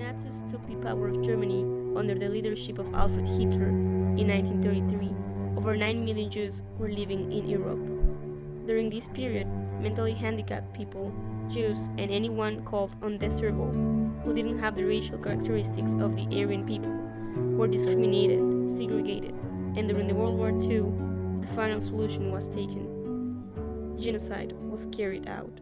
Nazis took the power of Germany under the leadership of Adolf Hitler in 1933, over 9 million Jews were living in Europe. During this period, mentally handicapped people, Jews, and anyone called undesirable, who didn't have the racial characteristics of the Aryan people, were discriminated, segregated, and during the World War II, the final solution was taken. Genocide was carried out.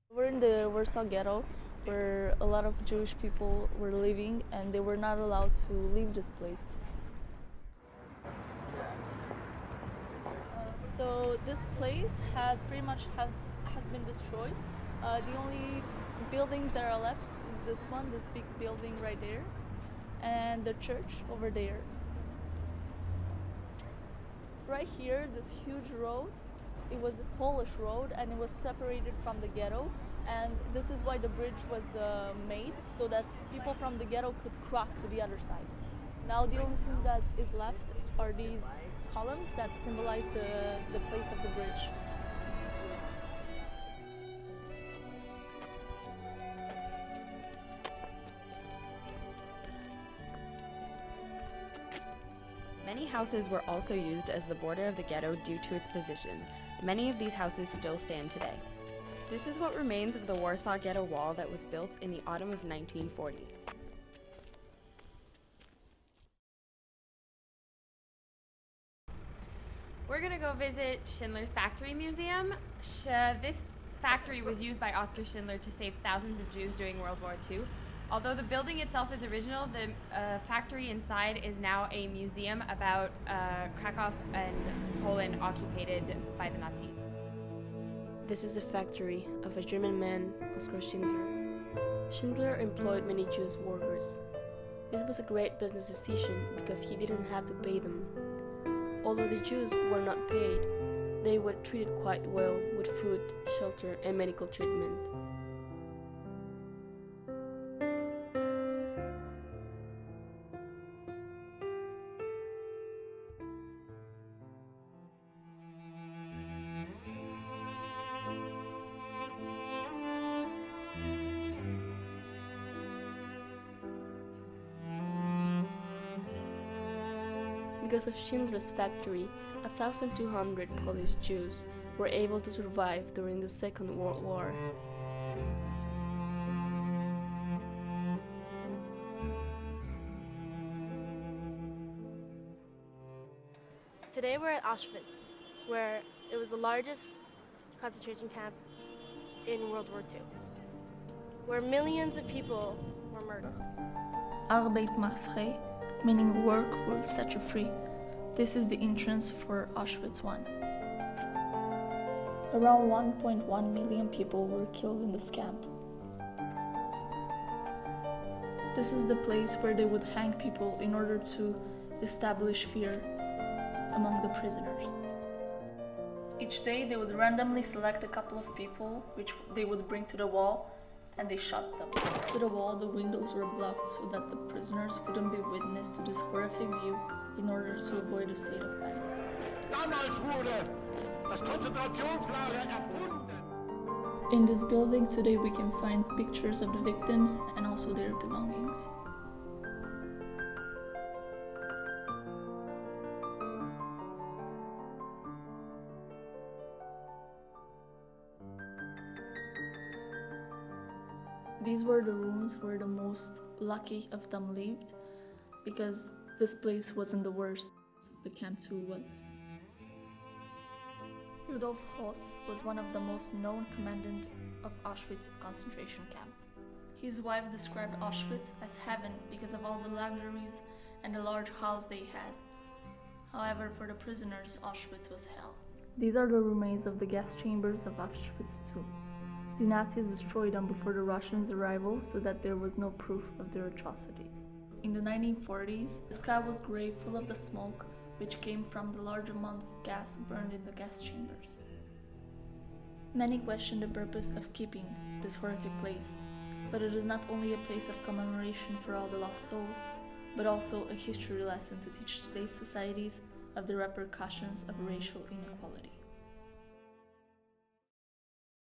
We're in the Warsaw Ghetto, where a lot of Jewish people were living, and they were not allowed to leave this place. So this place has pretty much has been destroyed. The only buildings that are left is this one, this big building right there, and the church over there. Right here, this huge road, it was a Polish road, and it was separated from the ghetto, and this is why the bridge was made, so that people from the ghetto could cross to the other side. Now the only thing that is left are these columns that symbolize the place of the bridge. Many houses were also used as the border of the ghetto due to its position. Many of these houses still stand today. This is what remains of the Warsaw Ghetto Wall that was built in the autumn of 1940. We're gonna go visit Schindler's Factory Museum. This factory was used by Oskar Schindler to save thousands of Jews during World War II. Although the building itself is original, the factory inside is now a museum about Krakow and Poland occupied by the Nazis. This is the factory of a German man, Oskar Schindler. Schindler employed many Jewish workers. This was a great business decision because he didn't have to pay them. Although the Jews were not paid, they were treated quite well with food, shelter, and medical treatment. Because of Schindler's factory, 1,200 Polish Jews were able to survive during the Second World War. Today we're at Auschwitz, where it was the largest concentration camp in World War II, where millions of people were murdered. Arbeit macht frei, meaning work will set you free. This is the entrance for Auschwitz I. Around 1.1 million people were killed in this camp. This is the place where they would hang people in order to establish fear among the prisoners. Each day they would randomly select a couple of people which they would bring to the wall, and they shot them. Next to the wall, the windows were blocked so that the prisoners wouldn't be witness to this horrific view in order to avoid a state of panic. In this building today we can find pictures of the victims and also their belongings. These were the rooms where the most lucky of them lived, because this place wasn't the worst. The camp too was. Rudolf Höss was one of the most known commandant of Auschwitz concentration camp. His wife described Auschwitz as heaven because of all the luxuries and the large house they had. However, for the prisoners, Auschwitz was hell. These are the remains of the gas chambers of Auschwitz II. The Nazis destroyed them before the Russians' arrival so that there was no proof of their atrocities. In the 1940s, the sky was gray, full of the smoke, which came from the large amount of gas burned in the gas chambers. Many question the purpose of keeping this horrific place, but it is not only a place of commemoration for all the lost souls, but also a history lesson to teach today's societies of the repercussions of racial inequality.